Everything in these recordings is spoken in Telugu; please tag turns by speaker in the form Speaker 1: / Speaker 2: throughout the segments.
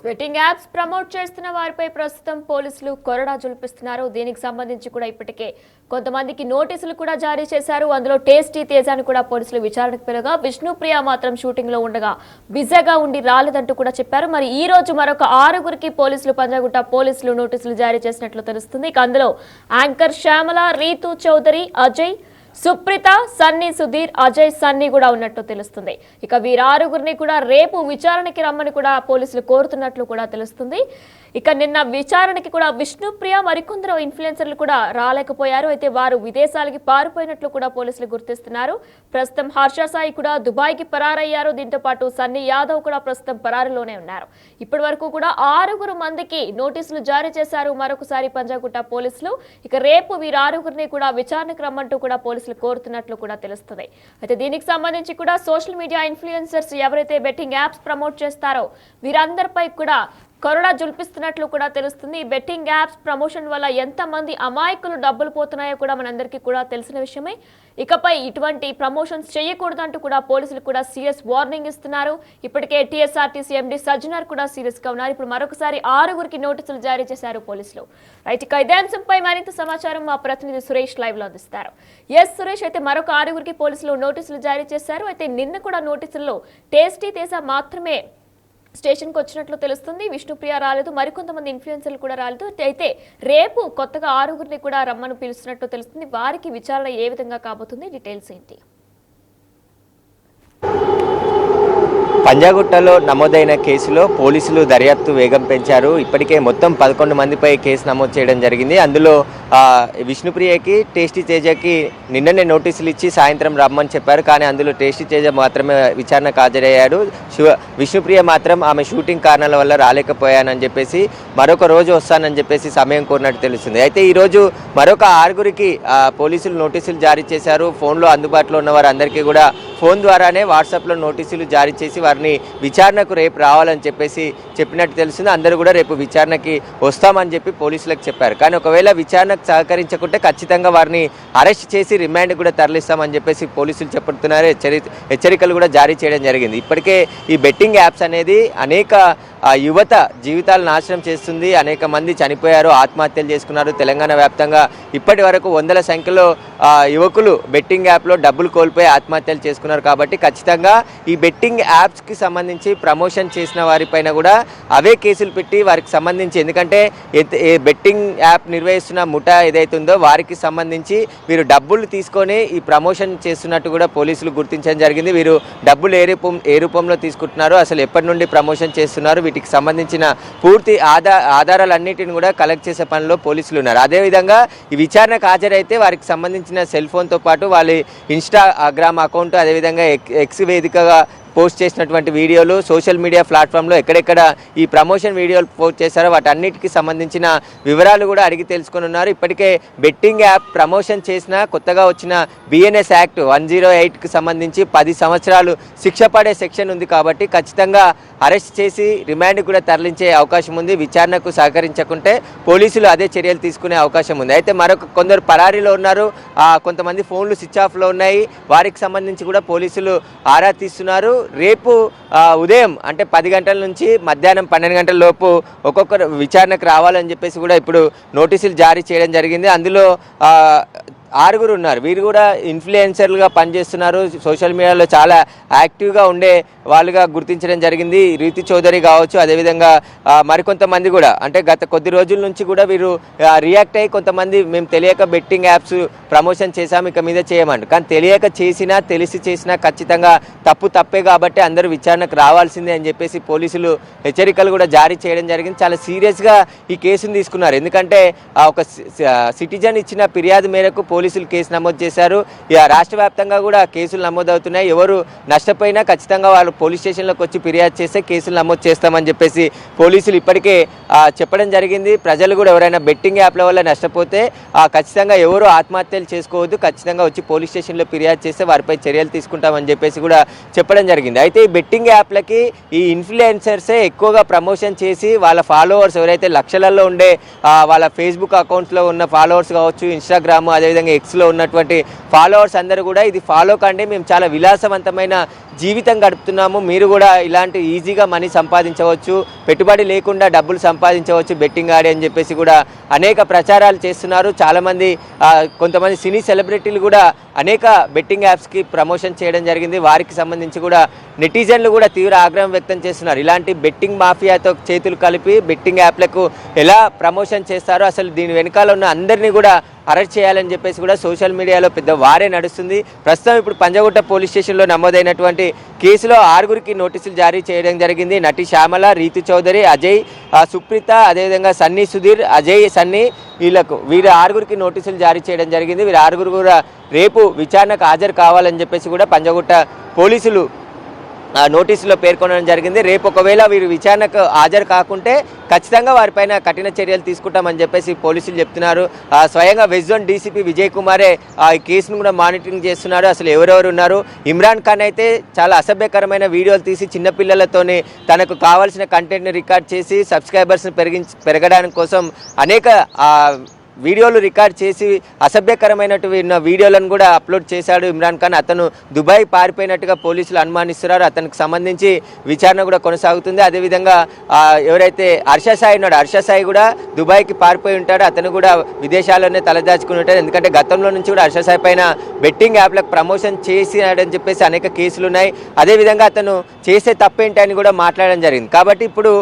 Speaker 1: బెట్టింగ్ యాప్స్ ప్రమోట్ చేస్తున్న వారిపై ప్రస్తుతం పోలీసులు కొరడా జులిపిస్తున్నారు. దీనికి సంబంధించి కూడా ఇప్పటికే కొంతమందికి నోటీసులు కూడా జారీ చేశారు. అందులో టేస్టీ తేజాను కూడా పోలీసులు విచారణకు పిలవగా విష్ణుప్రియ మాత్రం షూటింగ్ లో ఉండగా బిజీగా ఉండి రాలేదంటూ కూడా చెప్పారు. మరి ఈ రోజు మరొక 6గురికి పోలీసులు పంజాగుట్ట పోలీసులు నోటీసులు జారీ చేసినట్లు తెలుస్తుంది. ఇక అందులో యాంకర్ శ్యామల, రీతు చౌదరి, అజయ్, సుప్రీత, సన్నీ, సుధీర్, అజయ్, సన్నీ కూడా ఉన్నట్టు తెలుస్తుంది. ఇక వీరారుగురిని కూడా రేపు విచారణకి రమ్మని కూడా పోలీసులు కోరుతున్నట్లు కూడా తెలుస్తుంది. ఇక నిన్న విచారణకి కూడా విష్ణుప్రియ మరికొందరు ఇన్ఫ్లుయెన్సర్లు కూడా రాలేకపోయారు. అయితే వారు విదేశాలకి పారిపోయినట్లు కూడా పోలీసులు గుర్తిస్తున్నారు. ప్రస్తుతం హర్ష సాయి కూడా దుబాయ్కి పరారయ్యారు. దీంతో పాటు సన్నీ యాదవ్ కూడా ప్రస్తుతం పరారులోనే ఉన్నారు. ఇప్పటి వరకు కూడా 6 మందికి నోటీసులు జారీ చేశారు మరొకసారి పంజాగుట్ట పోలీసులు. ఇక రేపు వీరారుగురిని కూడా విచారణకు రమ్మంటూ కూడా పోలీసులు కోరుతున్నట్లు కూడా తెలుస్తుంది. అయితే దీనికి సంబంధించి కూడా సోషల్ మీడియా ఇన్ఫ్లుయెన్సర్స్ ఎవరైతే బెట్టింగ్ యాప్స్ ప్రమోట్ చేస్తారో వీరందరిపై కూడా కొరడా జుల్పిస్తున్నట్లు కూడా తెలుస్తుంది. ఈ బెట్టింగ్ యాప్స్ ప్రమోషన్ వల్ల ఎంతమంది అమాయకులు డబ్బులు పోతున్నాయో కూడా మనందరికీ కూడా తెలిసిన విషయమే. ఇకపై ఇటువంటి ప్రమోషన్స్ చేయకూడదంటూ కూడా పోలీసులు కూడా సీరియస్ వార్నింగ్ ఇస్తున్నారు. ఇప్పటికే టీఎస్ఆర్టీసీ ఎండీ సజ్జనార్ కూడా సీరియస్ గా ఉన్నారు. ఇప్పుడు మరొకసారి 6గురికి నోటీసులు జారీ చేశారు పోలీసులు. రైట్, ఇక ఇదే అంశంపై మరింత సమాచారం మా ప్రతినిధి సురేష్ లైవ్ లో అందిస్తారు. సురేష్, అయితే మరొక 6గురికి పోలీసులు నోటీసులు జారీ చేశారు. అయితే నిన్న కూడా నోటీసుల్లో టేస్టీ తేజ మాత్రమే స్టేషన్కి వచ్చినట్లు తెలుస్తుంది. విష్ణుప్రియ రాలేదు, మరికొంతమంది ఇన్ఫ్లుయెన్సర్లు కూడా రాలేదు. అయితే రేపు కొత్తగా 6గురిని కూడా రమ్మని పిలుస్తున్నట్లు తెలుస్తుంది. వారికి విచారణ ఏ విధంగా కాబోతుంది, డీటెయిల్స్ ఏంటి?
Speaker 2: పంజాగుట్టలో నమోదైన కేసులో పోలీసులు దర్యాప్తు వేగం పెంచారు. ఇప్పటికే మొత్తం 11 మందిపై కేసు నమోదు చేయడం జరిగింది. అందులో విష్ణుప్రియకి, టేస్టీ తేజకి నిన్ననే నోటీసులు ఇచ్చి సాయంత్రం రమ్మని చెప్పారు. కానీ అందులో టేస్టీ తేజ మాత్రమే విచారణకు హాజరయ్యాడు. విష్ణుప్రియ మాత్రం ఆమె షూటింగ్ కారణాల వల్ల రాలేకపోయానని చెప్పేసి మరొక రోజు వస్తానని చెప్పేసి సమయం కోరినట్టు తెలుస్తుంది. అయితే ఈరోజు మరొక 6గురికి పోలీసులు నోటీసులు జారీ చేశారు. ఫోన్లో అందుబాటులో ఉన్న వారందరికీ కూడా ఫోన్ ద్వారానే వాట్సాప్లో నోటీసులు జారీ చేసి వారిని విచారణకు రేపు రావాలని చెప్పేసి చెప్పినట్టు తెలుస్తుంది. అందరూ కూడా రేపు విచారణకి వస్తామని చెప్పి పోలీసులకు చెప్పారు. కానీ ఒకవేళ విచారణకు సహకరించకుంటే ఖచ్చితంగా వారిని అరెస్ట్ చేసి రిమాండ్ కూడా తరలిస్తామని చెప్పేసి పోలీసులు చెప్తున్నారు. హెచ్చరికలు కూడా జారీ చేయడం జరిగింది. ఇప్పటికే ఈ బెట్టింగ్ యాప్స్ అనేది అనేక యువత జీవితాలు నాశనం చేస్తుంది. అనేక మంది చనిపోయారు, ఆత్మహత్యలు చేసుకున్నారు. తెలంగాణ వ్యాప్తంగా ఇప్పటి వరకు 100ల సంఖ్యలో యువకులు బెట్టింగ్ యాప్లో డబ్బులు కోల్పోయి ఆత్మహత్యలు చేసుకున్నారు. కాబట్టి ఖచ్చితంగా ఈ బెట్టింగ్ యాప్స్కి సంబంధించి ప్రమోషన్ చేసిన వారిపైన కూడా అవే కేసులు పెట్టి వారికి సంబంధించి, ఎందుకంటే బెట్టింగ్ యాప్ నిర్వహిస్తున్న ముఠా ఏదైతే ఉందో వారికి సంబంధించి వీరు డబ్బులు తీసుకొని ఈ ప్రమోషన్ చేస్తున్నట్టు కూడా పోలీసులు గుర్తించడం జరిగింది. వీరు డబ్బులు ఏ రూపంలో తీసుకుంటున్నారు, అసలు ఎప్పటి నుండి ప్రమోషన్ చేస్తున్నారు, వీటికి సంబంధించిన పూర్తి ఆధారాలన్నిటిని కూడా కలెక్ట్ చేసే పనిలో పోలీసులు ఉన్నారు. అదేవిధంగా ఈ విచారణకు హాజరైతే వారికి సంబంధించిన సెల్ ఫోన్తో పాటు వాళ్ళ ఇన్స్టాగ్రామ్ అకౌంట్, అదేవిధంగా ఎక్స్ వేదికగా పోస్ట్ చేసినటువంటి వీడియోలు, సోషల్ మీడియా ప్లాట్ఫామ్లో ఎక్కడెక్కడ ఈ ప్రమోషన్ వీడియోలు పోస్ట్ చేశారో వాటన్నిటికీ సంబంధించిన వివరాలు కూడా అడిగి తెలుసుకొని ఉన్నారు. ఇప్పటికే బెట్టింగ్ యాప్ ప్రమోషన్ చేసిన కొత్తగా వచ్చిన BNS యాక్ట్ 108కి సంబంధించి 10 సంవత్సరాలు శిక్ష పడే సెక్షన్ ఉంది. కాబట్టి ఖచ్చితంగా అరెస్ట్ చేసి రిమాండ్ కూడా తరలించే అవకాశం ఉంది. విచారణకు సహకరించకుంటే పోలీసులు అదే చర్యలు తీసుకునే అవకాశం ఉంది. అయితే కొందరు పరారీలో ఉన్నారు, కొంతమంది ఫోన్లు స్విచ్ ఆఫ్లో ఉన్నాయి. వారికి సంబంధించి కూడా పోలీసులు ఆరా తీస్తున్నారు. రేపు ఉదయం అంటే 10 గంటల నుంచి మధ్యాహ్నం 12 గంటల లోపు ఒక్కొక్కరు విచారణకు రావాలని చెప్పేసి కూడా ఇప్పుడు నోటీసులు జారీ చేయడం జరిగింది. అందులో 6గురు ఉన్నారు. వీరు కూడా ఇన్ఫ్లుయెన్సర్లుగా పనిచేస్తున్నారు. సోషల్ మీడియాలో చాలా యాక్టివ్గా ఉండే వాళ్ళుగా గుర్తించడం జరిగింది. రీతి చౌదరి కావచ్చు, అదేవిధంగా మరికొంతమంది కూడా, అంటే గత కొద్ది రోజుల నుంచి కూడా వీరు రియాక్ట్ అయ్యి కొంతమంది మేము తెలియక బెట్టింగ్ యాప్స్ ప్రమోషన్ చేశాము, ఇక మీద చేయమంటారు. కానీ తెలియక చేసినా తెలిసి చేసినా ఖచ్చితంగా తప్పే కాబట్టి అందరూ విచారణకు రావాల్సిందే అని చెప్పేసి పోలీసులు హెచ్చరికలు కూడా జారీ చేయడం జరిగింది. చాలా సీరియస్గా ఈ కేసును తీసుకున్నారు. ఎందుకంటే ఒక సిటిజన్ ఇచ్చిన ఫిర్యాదు మేరకు పోలీసులు కేసు నమోదు చేశారు. రాష్ట్ర వ్యాప్తంగా కూడా కేసులు నమోదవుతున్నాయి. ఎవరు నష్టపోయినా ఖచ్చితంగా వాళ్ళు పోలీస్ స్టేషన్లోకి వచ్చి ఫిర్యాదు చేస్తే కేసులు నమోదు చేస్తామని చెప్పేసి పోలీసులు ఇప్పటికే చెప్పడం జరిగింది. ప్రజలు కూడా ఎవరైనా బెట్టింగ్ యాప్ల వల్ల నష్టపోతే ఖచ్చితంగా ఎవరు ఆత్మహత్యలు చేసుకోవద్దు, ఖచ్చితంగా వచ్చి పోలీస్ స్టేషన్లో ఫిర్యాదు చేస్తే వారిపై చర్యలు తీసుకుంటామని చెప్పేసి కూడా చెప్పడం జరిగింది. అయితే ఈ బెట్టింగ్ యాప్లకి ఈ ఇన్ఫ్లుయెన్సర్సే ఎక్కువగా ప్రమోషన్ చేసి వాళ్ళ ఫాలోవర్స్ ఎవరైతే లక్షలలో ఉండే వాళ్ళ ఫేస్బుక్ అకౌంట్స్లో ఉన్న ఫాలోవర్స్ కావచ్చు, ఇన్స్టాగ్రామ్, అదేవిధంగా అదేవిధంగా ఎక్స్లో ఉన్నటువంటి ఫాలోవర్స్ అందరూ కూడా ఇది ఫాలో కండి, మేము చాలా విలాసవంతమైన జీవితం గడుపుతున్నాము, మీరు కూడా ఇలాంటి ఈజీగా మనీ సంపాదించవచ్చు, పెట్టుబడి లేకుండా డబ్బులు సంపాదించవచ్చు బెట్టింగ్ ఆడి అని చెప్పేసి కూడా అనేక ప్రచారాలు చేస్తున్నారు. చాలామంది కొంతమంది సినీ సెలబ్రిటీలు కూడా అనేక బెట్టింగ్ యాప్స్కి ప్రమోషన్ చేయడం జరిగింది. వారికి సంబంధించి కూడా నెటిజన్లు కూడా తీవ్ర ఆగ్రహం వ్యక్తం చేస్తున్నారు. ఇలాంటి బెట్టింగ్ మాఫియాతో చేతులు కలిపి బెట్టింగ్ యాప్లకు ఎలా ప్రమోషన్ చేస్తారో, అసలు దీని వెనకాల ఉన్న అందరినీ కూడా అరెస్ట్ చేయాలని చెప్పేసి కూడా సోషల్ మీడియాలో పెద్ద వారే నడుస్తుంది. ప్రస్తుతం ఇప్పుడు పంజగుట్ట పోలీస్ స్టేషన్లో నమోదైనటువంటి కేసులో 6గురికి నోటీసులు జారీ చేయడం జరిగింది. నటి శ్యామల, రీతు చౌదరి, అజయ్, సుప్రీత, అదేవిధంగా సన్నీ సుధీర్, అజయ్, సన్నీ వీరు 6గురికి నోటీసులు జారీ చేయడం జరిగింది. వీరు 6గురు కూడా రేపు విచారణకు హాజరు కావాలని చెప్పేసి కూడా పంజగుట్ట పోలీసులు నోటీసులో పేర్కొనడం జరిగింది. రేపు ఒకవేళ వీరు విచారణకు హాజరు కాకుంటే ఖచ్చితంగా వారిపైన కఠిన చర్యలు తీసుకుంటామని చెప్పేసి పోలీసులు చెప్తున్నారు. స్వయంగా వెస్ట్ జోన్ డీసీపీ విజయ్ కుమారే ఈ కేసును కూడా మానిటరింగ్ చేస్తున్నారు. అసలు ఎవరెవరు ఉన్నారు, ఇమ్రాన్ ఖాన్ అయితే చాలా అసభ్యకరమైన వీడియోలు తీసి చిన్నపిల్లలతోనే తనకు కావాల్సిన కంటెంట్ని రికార్డ్ చేసి సబ్స్క్రైబర్స్ని పెరగడానికి కోసం అనేక వీడియోలు రికార్డ్ చేసి అసభ్యకరమైనటువంటి వీడియోలను కూడా అప్లోడ్ చేశాడు ఇమ్రాన్ ఖాన్. అతను దుబాయ్ పారిపోయినట్టుగా పోలీసులు అనుమానిస్తున్నారు. అతనికి సంబంధించి విచారణ కూడా కొనసాగుతుంది. అదేవిధంగా ఎవరైతే హర్ష సాయి ఉన్నాడో, హర్ష సాయి కూడా దుబాయ్కి పారిపోయి ఉంటాడు. అతను కూడా విదేశాల్లోనే తలదాచుకుని ఉంటాడు. ఎందుకంటే గతంలో నుంచి కూడా హర్ష సాయి పైన బెట్టింగ్ యాప్లకు ప్రమోషన్ చేసినాడని చెప్పేసి అనేక కేసులు ఉన్నాయి. అదేవిధంగా అతను చేసే తప్పేంటని కూడా మాట్లాడడం జరిగింది. కాబట్టి ఇప్పుడు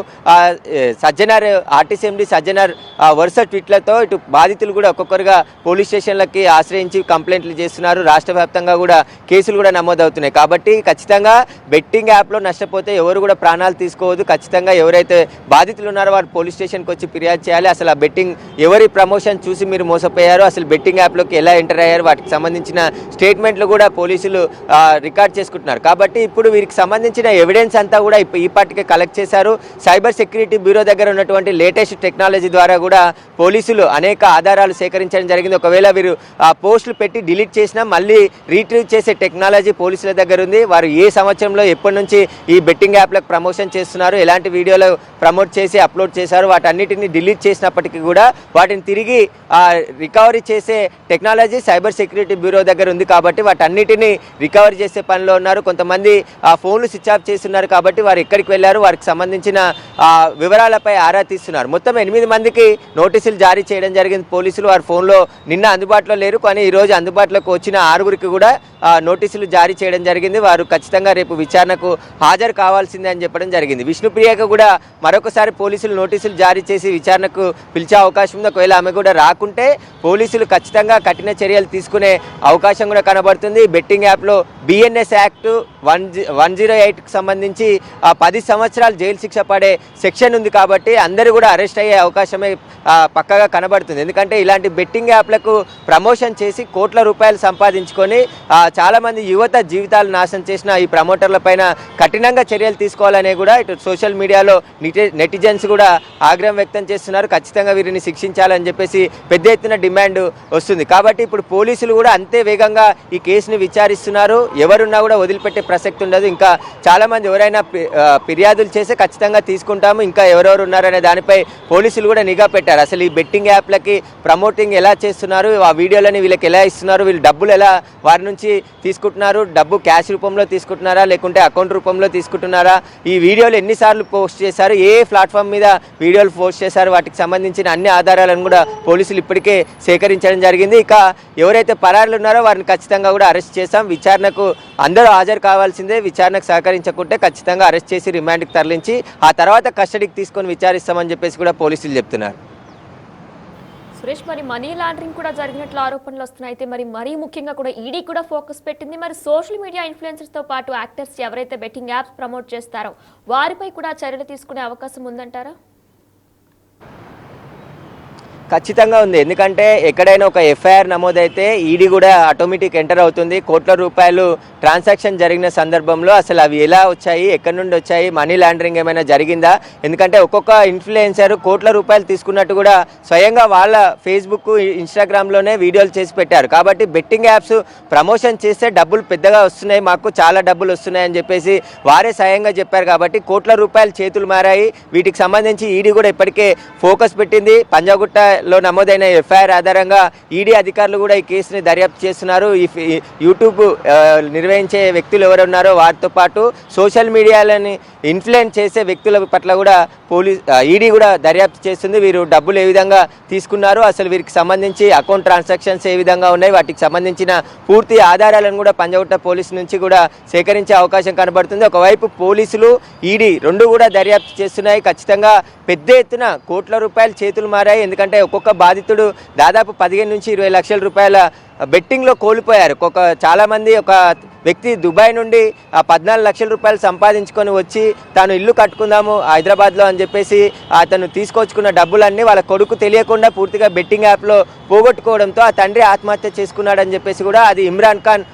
Speaker 2: సజ్జనార్, ఆర్టీసీ ఎండీ సజ్జనార్ వరుస ట్వీట్లతో ఇటు బాధితులు కూడా ఒక్కొక్కరుగా పోలీస్ స్టేషన్లకి ఆశ్రయించి కంప్లైంట్లు చేస్తున్నారు. రాష్ట్ర వ్యాప్తంగా కూడా కేసులు కూడా నమోదవుతున్నాయి. కాబట్టి ఖచ్చితంగా బెట్టింగ్ యాప్లో నష్టపోతే ఎవరు కూడా ప్రాణాలు తీసుకోవద్దు. ఖచ్చితంగా ఎవరైతే బాధితులు ఉన్నారో వారు పోలీస్ స్టేషన్కి వచ్చి ఫిర్యాదు చేయాలి. అసలు ఆ బెట్టింగ్ ఎవరి ప్రమోషన్ చూసి మీరు మోసపోయారో, అసలు బెట్టింగ్ యాప్లోకి ఎలా ఎంటర్ అయ్యారు, వాటికి సంబంధించిన స్టేట్మెంట్లు కూడా పోలీసులు రికార్డ్ చేసుకుంటున్నారు. కాబట్టి ఇప్పుడు వీరికి సంబంధించిన ఎవిడెన్స్ అంతా కూడా ఈ పార్టీకి కలెక్ట్ చేశారు. సైబర్ సెక్యూరిటీ బ్యూరో దగ్గర ఉన్నటువంటి లేటెస్ట్ టెక్నాలజీ ద్వారా కూడా పోలీసులు అనేక ఆధారాలు సేకరించడం జరిగింది. ఒకవేళ వీరు పోస్టులు పెట్టి డిలీట్ చేసినా మళ్ళీ రీట్రీవ్ చేసే టెక్నాలజీ పోలీసుల దగ్గర ఉంది. వారు ఏ సంవత్సరంలో ఎప్పటి నుంచి ఈ బెట్టింగ్ యాప్లకు ప్రమోషన్ చేస్తున్నారు, ఎలాంటి వీడియోలు ప్రమోట్ చేసి అప్లోడ్ చేశారు, వాటన్నిటిని డిలీట్ చేసినప్పటికీ కూడా వాటిని తిరిగి రికవరీ చేసే టెక్నాలజీ సైబర్ సెక్యూరిటీ బ్యూరో దగ్గర ఉంది. కాబట్టి వాటన్నిటిని రికవరీ చేసే పనిలో ఉన్నారు. కొంతమంది ఫోన్లు స్విచ్ ఆఫ్ చేస్తున్నారు. కాబట్టి వారు ఎక్కడికి వెళ్ళారు, వారికి సంబంధించిన వివరాలపై ఆరా తీస్తున్నారు. మొత్తం 8 మందికి నోటీసులు జారీ చేయడం జరిగింది పోలీసులు. వారి ఫోన్లో నిన్న అందుబాటులో లేరు, కానీ ఈరోజు అందుబాటులోకి వచ్చిన 6గురికి కూడా నోటీసులు జారీ చేయడం జరిగింది. వారు ఖచ్చితంగా రేపు విచారణకు హాజరు కావాల్సిందే అని చెప్పడం జరిగింది. విష్ణుప్రియకు కూడా మరొకసారి పోలీసులు నోటీసులు జారీ చేసి విచారణకు పిలిచే అవకాశం ఉంది. ఒకవేళ ఆమె కూడా రాకుంటే పోలీసులు ఖచ్చితంగా కఠిన చర్యలు తీసుకునే అవకాశం కూడా కనబడుతుంది. బెట్టింగ్ యాప్లో బిఎన్ఎస్ యాక్ట్ 108కి సంబంధించి 10 సంవత్సరాలు జైలు శిక్ష పడే సెక్షన్ ఉంది. కాబట్టి అందరూ కూడా అరెస్ట్ అయ్యే అవకాశమే పక్కగా కనబడుతుంది. ఎందుకంటే ఇలాంటి బెట్టింగ్ యాప్లకు ప్రమోషన్ చేసి కోట్ల రూపాయలు సంపాదించుకొని చాలామంది యువత జీవితాలు నాశనం చేసిన ఈ ప్రమోటర్ల పైన కఠినంగా చర్యలు తీసుకోవాలనే కూడా ఇటు సోషల్ మీడియాలో నెటిజన్స్ కూడా ఆగ్రహం వ్యక్తం చేస్తున్నారు. ఖచ్చితంగా వీరిని శిక్షించాలని చెప్పేసి పెద్ద ఎత్తున డిమాండ్ వస్తుంది. కాబట్టి ఇప్పుడు పోలీసులు కూడా అంతే వేగంగా ఈ కేసుని విచారిస్తున్నారు. ఎవరున్నా కూడా వదిలిపెట్టే ప్రసక్తి ఉండదు. ఇంకా చాలామంది ఎవరైనా ఫిర్యాదులు చేస్తే ఖచ్చితంగా తీసుకుంటాము. ఇంకా ఎవరెవరు ఉన్నారనే దానిపై పోలీసులు కూడా నిఘా పెట్టారు. అసలు ఈ బెట్టింగ్ యాప్లకి ప్రమోటింగ్ ఎలా చేస్తున్నారు, ఆ వీడియోలని వీళ్ళకి ఎలా ఇస్తున్నారు, వీళ్ళు డబ్బులు ఎలా వారి నుంచి తీసుకుంటున్నారు, డబ్బు క్యాష్ రూపంలో తీసుకుంటున్నారా లేకుంటే అకౌంట్ రూపంలో తీసుకుంటున్నారా, ఈ వీడియోలు ఎన్నిసార్లు పోస్ట్ చేశారు, ఏ ప్లాట్ఫామ్ మీద వీడియోలు పోస్ట్ చేశారు, వాటికి సంబంధించిన అన్ని ఆధారాలను కూడా పోలీసులు ఇప్పటికే సేకరించడం జరిగింది. ఇక ఎవరైతే పరారులు ఉన్నారో వారిని ఖచ్చితంగా కూడా అరెస్ట్ చేశాం. విచారణకు అందరూ హాజరు కావాల్సిందే. విచారణకు సహకరించకుంటే ఖచ్చితంగా అరెస్ట్ చేసి రిమాండ్కి తరలించి ఆ తర్వాత కస్టడీకి తీసుకొని విచారిస్తామని చెప్పేసి కూడా పోలీసులు చెప్తున్నారు.
Speaker 1: సురేష్, మరి మనీ లాండరింగ్ కూడా జరిగినట్లు ఆరోపణలు వస్తున్నాయి. అయితే మరీ ముఖ్యంగా కూడా ఈడీ కూడా ఫోకస్ పెట్టింది. మరి సోషల్ మీడియా ఇన్ఫ్లుయెన్సర్స్తో పాటు యాక్టర్స్ ఎవరైతే బెట్టింగ్ యాప్స్ ప్రమోట్ చేస్తారో వారిపై కూడా చర్యలు తీసుకునే అవకాశం ఉందంటారా?
Speaker 2: ఖచ్చితంగా ఉంది. ఎందుకంటే ఎక్కడైనా ఒక ఎఫ్ఐఆర్ నమోదైతే ఈడీ కూడా ఆటోమేటిక్ ఎంటర్ అవుతుంది. కోట్ల రూపాయలు ట్రాన్సాక్షన్ జరిగిన సందర్భంలో అసలు అవి ఎలా వచ్చాయి, ఎక్కడి నుండి వచ్చాయి, మనీ లాండరింగ్ ఏమైనా జరిగిందా, ఎందుకంటే ఒక్కొక్క ఇన్ఫ్లుయెన్సర్ కోట్ల రూపాయలు తీసుకున్నట్టు కూడా స్వయంగా వాళ్ళ ఫేస్బుక్, ఇన్స్టాగ్రామ్లోనే వీడియోలు చేసి పెట్టారు. కాబట్టి బెట్టింగ్ యాప్స్ ప్రమోషన్ చేస్తే డబ్బులు పెద్దగా వస్తున్నాయి, మాకు చాలా డబ్బులు వస్తున్నాయి అని చెప్పేసి వారే స్వయంగా చెప్పారు. కాబట్టి కోట్ల రూపాయలు చేతులు మారాయి. వీటికి సంబంధించి ఈడీ కూడా ఇప్పటికే ఫోకస్ పెట్టింది. పంజాగుట్ట లో నమోదైన ఎఫ్ఐఆర్ ఆధారంగా ఈడీ అధికారులు కూడా ఈ కేసుని దర్యాప్తు చేస్తున్నారు. ఈ యూట్యూబ్ నిర్వహించే వ్యక్తులు ఎవరు ఉన్నారో వారితో పాటు సోషల్ మీడియాలని ఇన్ఫ్లుయెన్స్ చేసే వ్యక్తుల పట్ల కూడా ఈడీ కూడా దర్యాప్తు చేస్తుంది. వీరు డబ్బులు ఏ విధంగా తీసుకున్నారు, అసలు వీరికి సంబంధించి అకౌంట్ ట్రాన్సాక్షన్స్ ఏ విధంగా ఉన్నాయి, వాటికి సంబంధించిన పూర్తి ఆధారాలను కూడా పంజగుట్ట పోలీసు నుంచి కూడా సేకరించే అవకాశం కనబడుతుంది. ఒకవైపు పోలీసులు ఈడీ రెండు కూడా దర్యాప్తు చేస్తున్నాయి. ఖచ్చితంగా పెద్ద ఎత్తున కోట్ల రూపాయలు చేతులు మారాయి. ఎందుకంటే ఒక్కొక్క బాధితుడు దాదాపు 15 నుంచి 20 లక్షల రూపాయల బెట్టింగ్లో కోల్పోయారు. చాలామంది ఒక వ్యక్తి దుబాయ్ నుండి 14 లక్షల రూపాయలు సంపాదించుకొని వచ్చి తాను ఇల్లు కట్టుకుందాము హైదరాబాద్లో అని చెప్పేసి అతను తీసుకొచ్చుకున్న డబ్బులన్నీ వాళ్ళ కొడుకు తెలియకుండా పూర్తిగా బెట్టింగ్ యాప్లో పోగొట్టుకోవడంతో ఆ తండ్రి ఆత్మహత్య చేసుకున్నాడని చెప్పేసి కూడా అది ఇమ్రాన్ ఖాన్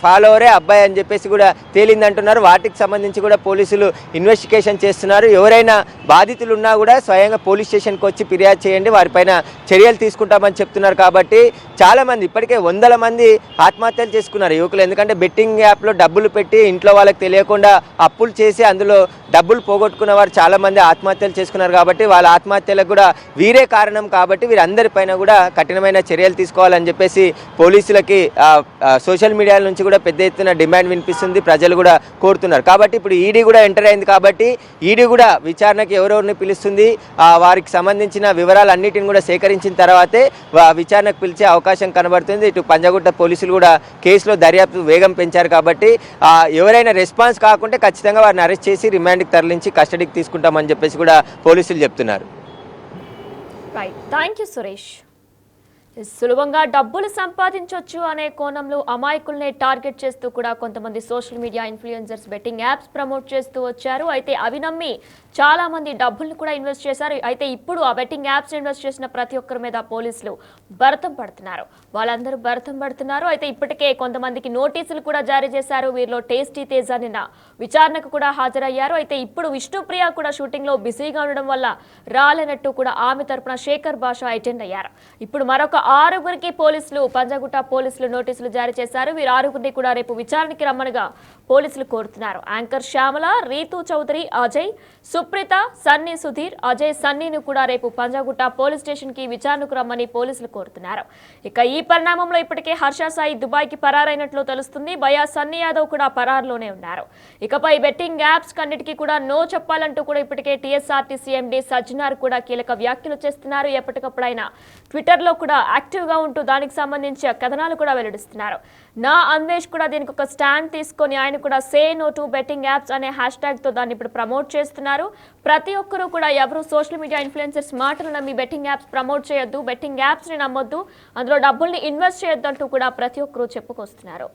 Speaker 2: ఫాలోవరే అబ్బాయి అని చెప్పేసి కూడా తేలిందంటున్నారు. వాటికి సంబంధించి కూడా పోలీసులు ఇన్వెస్టిగేషన్ చేస్తున్నారు. ఎవరైనా బాధితులు ఉన్నా కూడా స్వయంగా పోలీస్ స్టేషన్కి వచ్చి ఫిర్యాదు చేయండి, వారిపైన చర్యలు తీసుకుంటామని చెప్తున్నారు. కాబట్టి చాలామంది ఇప్పటికే 100 మంది ఆత్మహత్యలు చేసుకున్నారు యువకులు. ఎందుకంటే బెట్టింగ్ యాప్లో డబ్బులు పెట్టి ఇంట్లో వాళ్ళకి తెలియకుండా అప్పులు చేసి అందులో డబ్బులు పోగొట్టుకున్న వారు చాలామంది ఆత్మహత్యలు చేసుకున్నారు. కాబట్టి వాళ్ళ ఆత్మహత్యలకు కూడా వీరే కారణం. కాబట్టి వీరందరిపైన కూడా కఠినమైన చర్యలు తీసుకోవాలని చెప్పేసి పోలీసులకి సోషల్ మీడియాల నుంచి కూడా పెద్ద ఎత్తున డిమాండ్ వినిపిస్తుంది, ప్రజలు కూడా కోరుతున్నారు. కాబట్టి ఇప్పుడు ఈడీ కూడా ఎంటర్ అయింది. కాబట్టి ఈడీ కూడా విచారణకి ఎవరెవరిని పిలుస్తుంది, వారికి సంబంధించిన వివరాలన్నిటిని కూడా సేకరించిన తర్వాతే విచారణకు పిలిచే అవకాశం కనబడుతుంది. ఇటు పంజగుట్ట పోలీసులు కూడా కేసులో దర్యాప్తు వేగం పెంచారు. కాబట్టి ఎవరైనా రెస్పాన్స్ కాకుంటే ఖచ్చితంగా వారిని అరెస్ట్ చేసి రిమాండ్కి తరలించి కస్టడీకి తీసుకుంటామని చెప్పేసి కూడా పోలీసులు చెప్తున్నారు.
Speaker 1: Right, thank you Suresh. సులభంగా డబ్బులు సంపాదించవచ్చు అనే కోణంలో అమాయకుల్ని టార్గెట్ చేస్తూ కూడా కొంతమంది social media influencers betting apps promote చేస్తూ వచ్చారు. అయితే అవి నమ్మి చాలా మంది డబ్బులను కూడా ఇన్వెస్ట్ చేశారు. అయితే ఇప్పుడు ఆ బెట్టింగ్ యాప్స్ ఇన్వెస్ట్ చేసిన ప్రతి ఒక్కరి మీద పోలీసులు భరతం పడుతున్నారు. వాళ్ళందరూ భరతం పడుతున్నారు. అయితే ఇప్పటికే కొంతమందికి నోటీసులు కూడా జారీ చేశారు. వీరిలో టేస్టీ తేజ నిన్న విచారణకు కూడా హాజరయ్యారు. అయితే ఇప్పుడు విష్ణుప్రియ కూడా షూటింగ్ లో బిజీగా ఉండడం వల్ల రాలేనట్టు కూడా ఆమె తరపున శేఖర్ భాష అటెండ్ అయ్యారు. ఇప్పుడు మరొక 6గురికి పంజగుట్ట పోలీసులు నోటీసులు జారీ చేశారు. వీరు 6గురిని కూడా రేపు విచారణకి రమ్మనగా పోలీసులు కోరుతున్నారు. యాంకర్ శ్యామల, రీతు చౌదరి, అజయ్, సుప్రీత, సన్నీ సుధీర్, అజయ్, సన్నీని కూడా రేపు పంజగుట్ట పోలీస్ స్టేషన్ కి విచారణకు రమ్మని పోలీసులు కోరుతున్నారు. ఇక ఈ పరిణామంలో ఇప్పటికే హర్ష సాయి దుబాయ్ కి పరారైనట్లు తెలుస్తుంది. భయా సన్నీ యాదవ్ కూడా పరారులోనే ఉన్నారు. ఇకపై బెట్టింగ్ యాప్స్ కన్నిటికీ కూడా నో చెప్పాలంటూ కూడా ఇప్పటికే టీఎస్ఆర్టీసీ ఎండీ సజ్జనార్ కూడా కీలక వ్యాఖ్యలు చేస్తున్నారు. ఎప్పటికప్పుడు ఆయన ట్విట్టర్ లో కూడా యాక్టివ్ గా ఉంటూ దానికి సంబంధించి కథనాలు కూడా వెల్లడిస్తున్నారు. నా అన్వేష్ కూడా దీనికి ఒక స్టాండ్ తీసుకొని ఆయన కూడా say no to betting apps అనే హ్యాష్-ట్యాగ్ తో దాన్ని ఇప్పుడు ప్రమోట్ చేస్తున్నారు. ప్రతి ఒక్కరూ కూడా ఎవరు సోషల్ మీడియా ఇన్ఫ్లుయెన్సర్స్ మాటలు నమ్మి బెట్టింగ్ యాప్స్ ప్రమోట్ చేయొద్దు, బెట్టింగ్ యాప్స్ ని నమ్మొద్దు, అందులో డబ్బుల్ని ఇన్వెస్ట్ చేయొద్దు అంటూ కూడా ప్రతి ఒక్కరూ చెప్పుకొస్తున్నారు.